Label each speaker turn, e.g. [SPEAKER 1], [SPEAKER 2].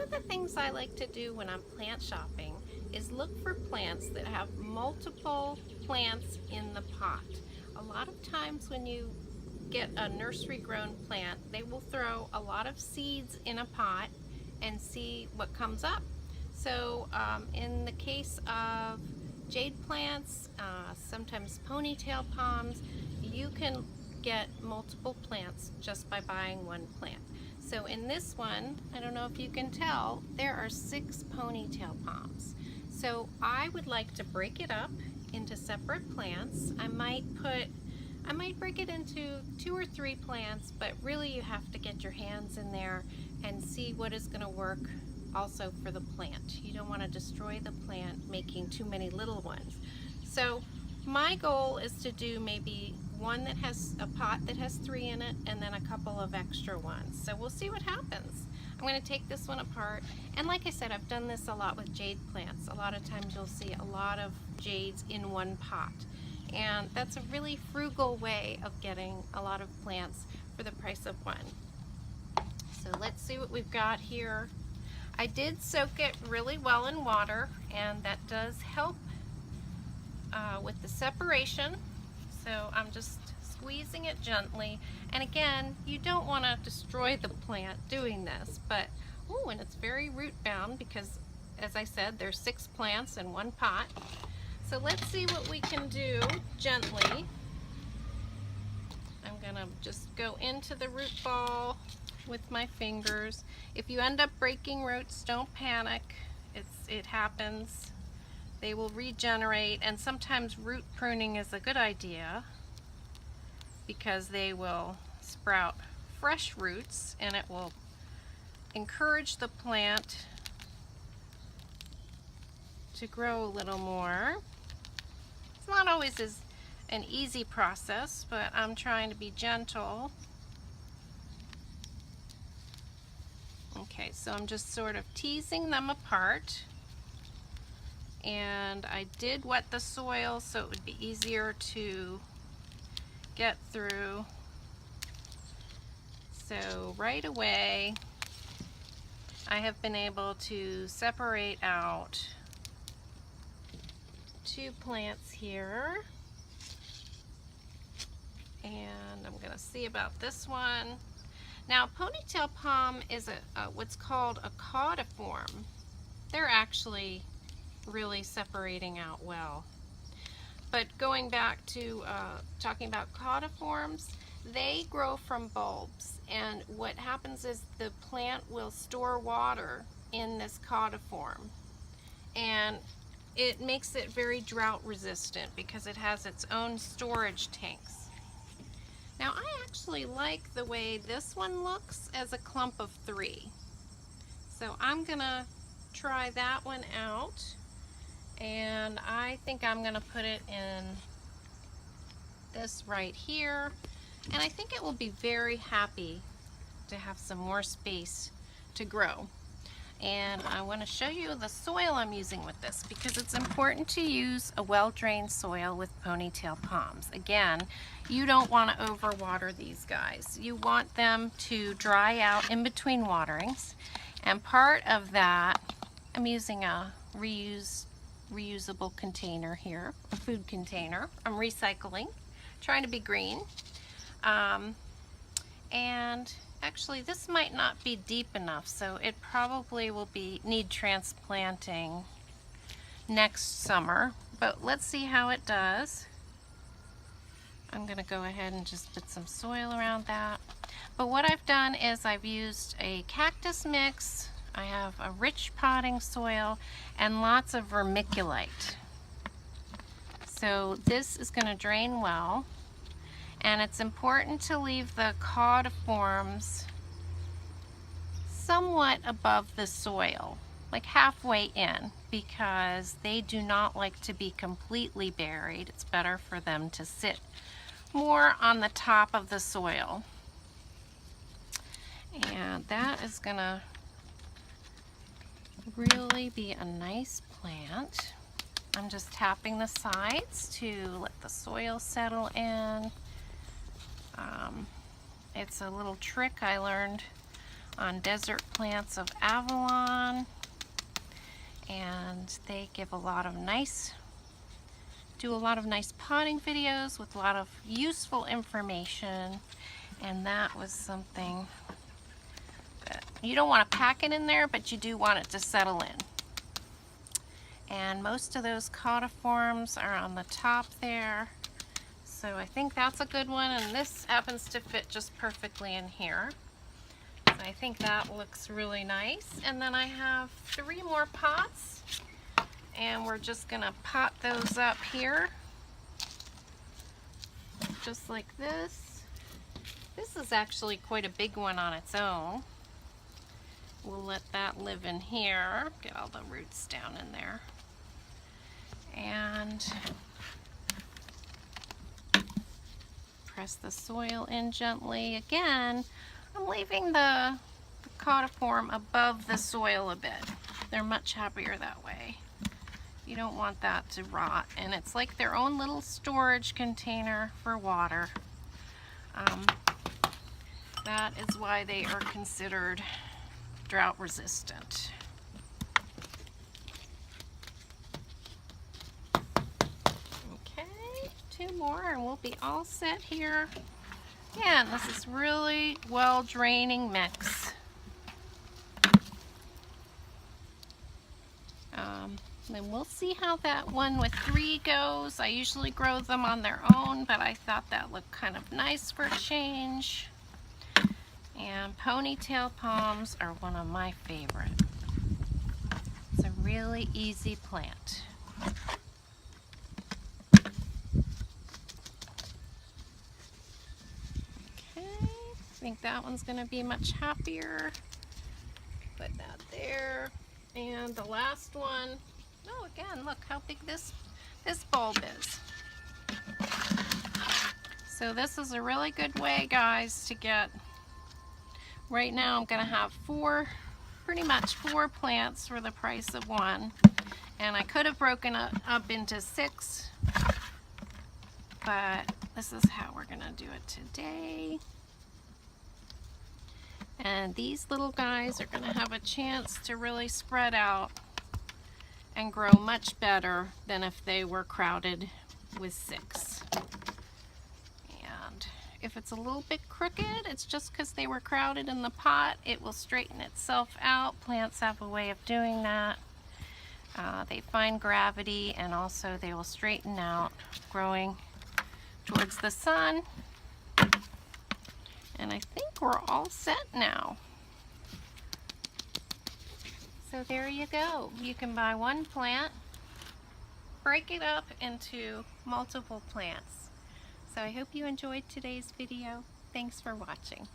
[SPEAKER 1] of the things I like to do when I'm plant shopping is look for plants that have multiple plants in the pot. A lot of times when you get a nursery grown plant, they will throw a lot of seeds in a pot and see what comes up. So in the case of jade plants, sometimes ponytail palms, you can get multiple plants just by buying one plant. So in this one, I don't know if you can tell, there are 6 ponytail palms. So I would like to break it up into separate plants. I might break it into 2 or 3 plants, but really you have to get your hands in there and see what is going to work also for the plant. You don't want to destroy the plant making too many little ones. So my goal is to do maybe one that has a pot that has 3 in it and then a couple of extra ones. So we'll see what happens. I'm going to take this one apart, and like I said, I've done this a lot with jade plants. A lot of times you'll see a lot of jades in one pot, and that's a really frugal way of getting a lot of plants for the price of one. So let's see what we've got here. I did soak it really well in water, and that does help with the separation. So I'm just squeezing it gently, and again, you don't want to destroy the plant doing this, but oh, and it's very root bound because, as I said, there's 6 plants in one pot. So let's see what we can do gently. I'm gonna just go into the root ball with my fingers. If you end up breaking roots, don't panic. It happens. They will regenerate, and sometimes root pruning is a good idea because they will sprout fresh roots and it will encourage the plant to grow a little more. It's not always an easy process, but I'm trying to be gentle. Okay, so I'm just sort of teasing them apart. And I did wet the soil so it would be easier to get through. So right away, I have been able to separate out 2 plants here. And I'm going to see about this one. Now, ponytail palm is what's called a caudiform. They're actually really separating out well. But going back to talking about caudiforms, they grow from bulbs, and what happens is the plant will store water in this caudiform, and it makes it very drought resistant because it has its own storage tanks. Now I actually like the way this one looks as a clump of 3. So I'm gonna try that one out, and I think I'm gonna put it in this right here, and I think it will be very happy to have some more space to grow. And I want to show you the soil I'm using with this because it's important to use a well-drained soil with ponytail palms. Again, you don't want to overwater these guys. You want them to dry out in between waterings, and part of that, I'm using a reusable container here, a food container. I'm recycling, trying to be green. And actually this might not be deep enough, so it probably will need transplanting next summer, but let's see how it does. I'm gonna go ahead and just put some soil around that. But what I've done is I've used a cactus mix, I have a rich potting soil, and lots of vermiculite. So this is gonna drain well. And it's important to leave the caudiforms somewhat above the soil, like halfway in, because they do not like to be completely buried. It's better for them to sit more on the top of the soil. And that is gonna really be a nice plant. I'm just tapping the sides to let the soil settle in. It's a little trick I learned on Desert Plants of Avalon, and they give a lot of nice, do a lot of nice potting videos with a lot of useful information, and that was something that you don't want to pack it in there, but you do want it to settle in. And most of those caudiforms are on the top there. So I think that's a good one, and this happens to fit just perfectly in here. So I think that looks really nice. And then I have 3 more pots, and we're just gonna pot those up here, just like this. This is actually quite a big one on its own. We'll let that live in here, get all the roots down in there. And press the soil in gently. Again, I'm leaving the caudiform above the soil a bit. They're much happier that way. You don't want that to rot, and it's like their own little storage container for water. That is why they are considered drought resistant. Okay, 2 more and we'll be all set here. Again, this is really well draining mix. Then we'll see how that one with 3 goes. I usually grow them on their own, but I thought that looked kind of nice for a change. And ponytail palms are one of my favorite. It's a really easy plant. Okay, I think that one's going to be much happier. Put that there. And the last one, oh, again, look how big this bulb is. So this is a really good way, guys, to get, right now I'm going to have pretty much 4 plants for the price of 1. And I could have broken it up into 6, but this is how we're going to do it today. And these little guys are going to have a chance to really spread out and grow much better than if they were crowded with 6. And if it's a little bit crooked, it's just because they were crowded in the pot. It will straighten itself out. Plants have a way of doing that. They find gravity, and also they will straighten out growing towards the sun. And I think we're all set now. So there you go. You can buy 1 plant, break it up into multiple plants. So I hope you enjoyed today's video. Thanks for watching.